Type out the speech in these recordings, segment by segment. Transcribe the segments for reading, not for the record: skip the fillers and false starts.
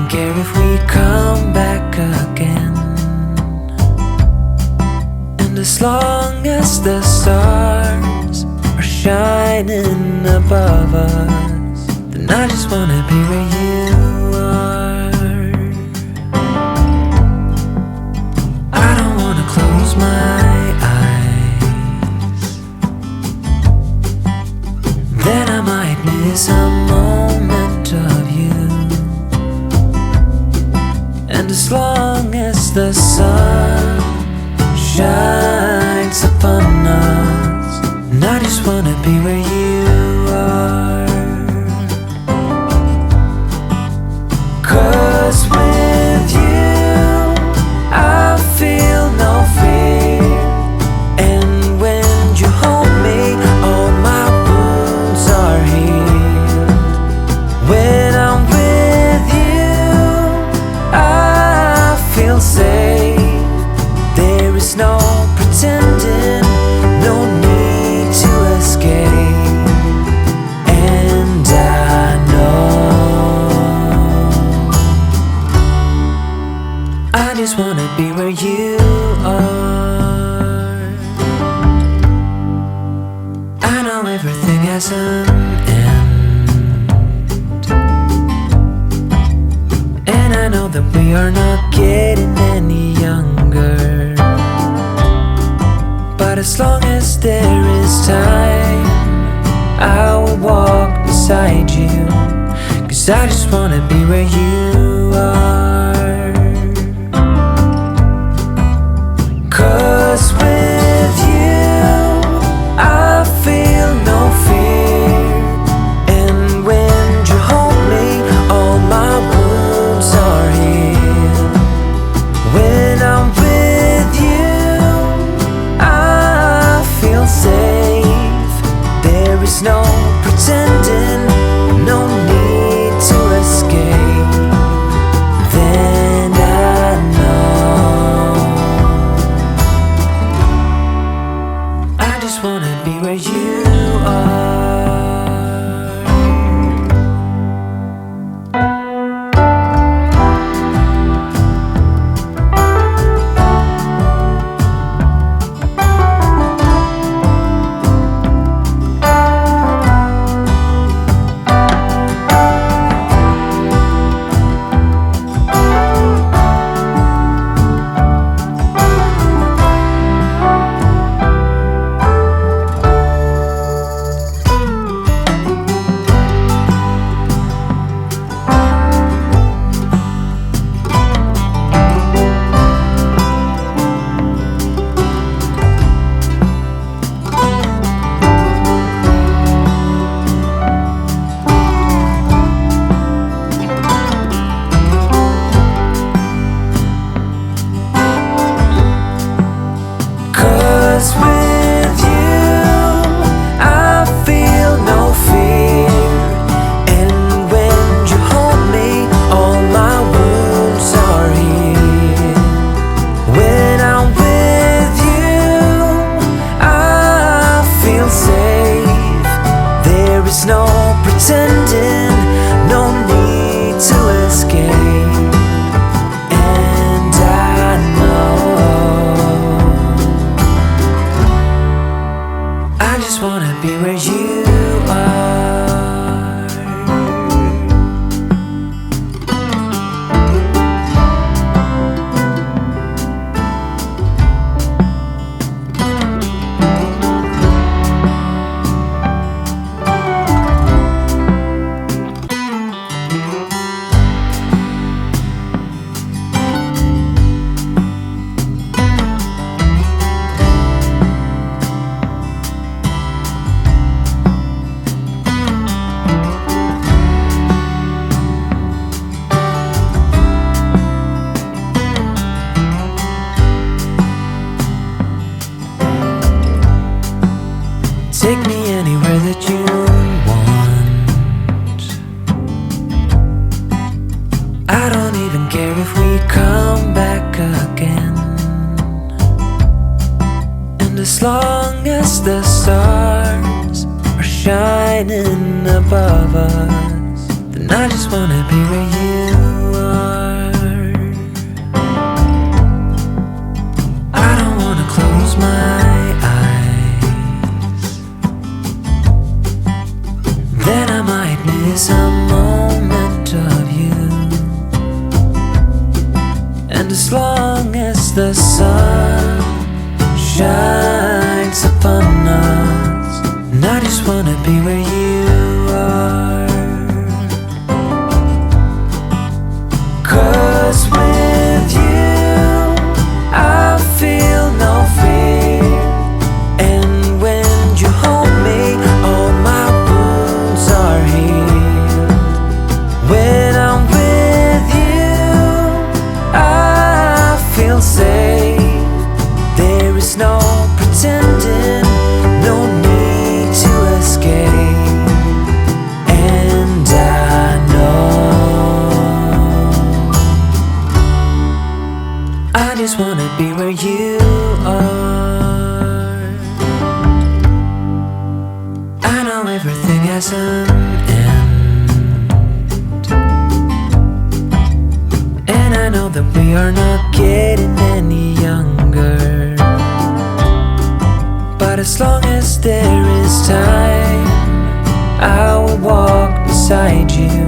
even care if we come back again. And as long as the stars are shining above us, then I just wanna be where you are. I don't wanna close my eyes, then I might miss a moment of you. And as long as the sun shines upon us, and I just wanna be where you are. 'Cause with you I feel no fear, and when you hold me all my wounds are healed. When I'm with you I feel safe. There is no pretending, no need to escape. And I know I just wanna be where you are. I know everything has an end, and I know that we are not getting any younger. But as long as there is time, I will walk beside you. 'Cause I just wanna be where you are. 'Cause with you I feel no fear, and when you hold me all my wounds are healed. When I'm with you I feel safe. There is no pretending, no need to escape. Then I know I just wanna be where you are. With you I feel no fear, and when you hold me all my wounds are healed. When I'm with you I feel safe. There is no pretending, no need to escape. And I know I just wanna be where you are. Take me anywhere that you want. I don't even care if we come back again. And as long as the stars are shining above us, then I just wanna be where you are. my eyes, then I might miss a moment of you. And as long as the sun shines upon us, and I just wanna be where you are. 'Cause with you I feel no fear, and when you hold me all my wounds are healed. When I'm with you I feel safe. There is no pretending, no need to escape. And I know I just wanna be where you are. I know everything has an end, and I know that we are not getting any younger. But as long as there is time, I will walk beside you.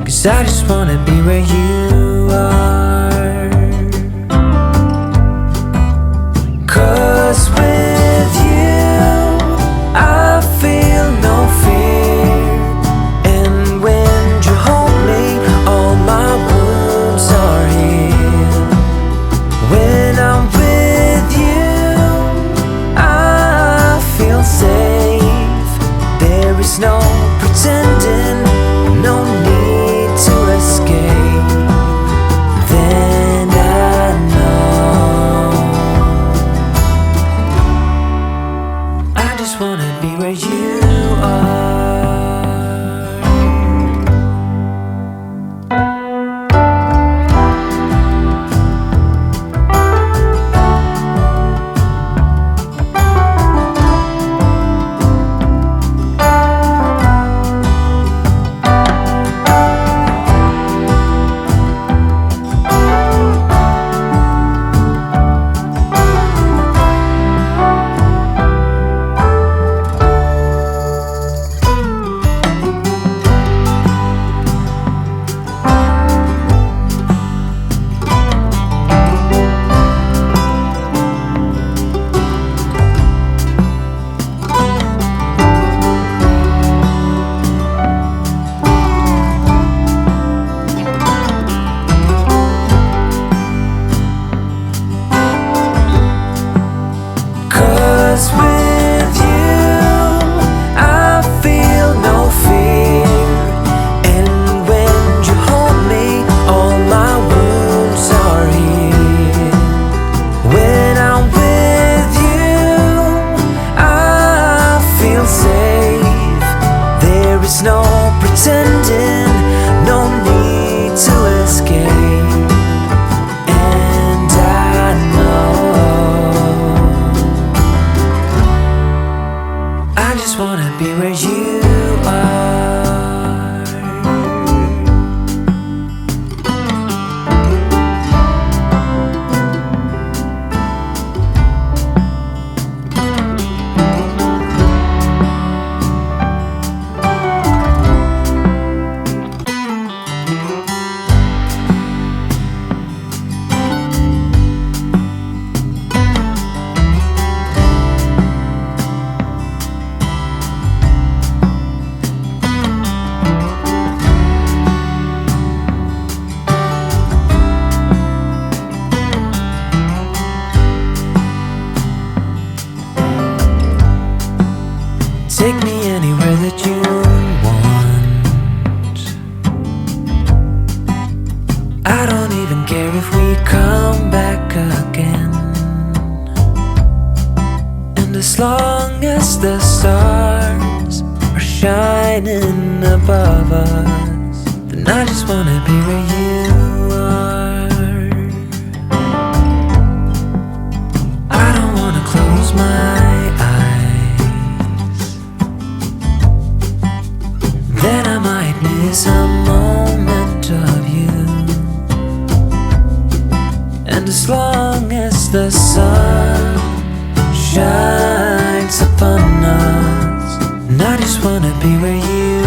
'Cause I just wanna be where you are. 'Cause with you I feel no fear, and when you hold me all my wounds are healed. When I'm with you I feel safe. There is no pretending, no need to escape. Then I know I just wanna be where you are. With you I feel no fear, and when you hold me all my wounds are healed. When I'm with you I feel safe. There is no pretending, no need to escape. And I know I just wanna be where you are. Take me anywhere that you want. I don't even care if we come back again. And as long as the stars are shining above us, then I just wanna be where you are. I don't wanna close my eyes, then I might miss a moment of you. And as long as the sun just wanna be where you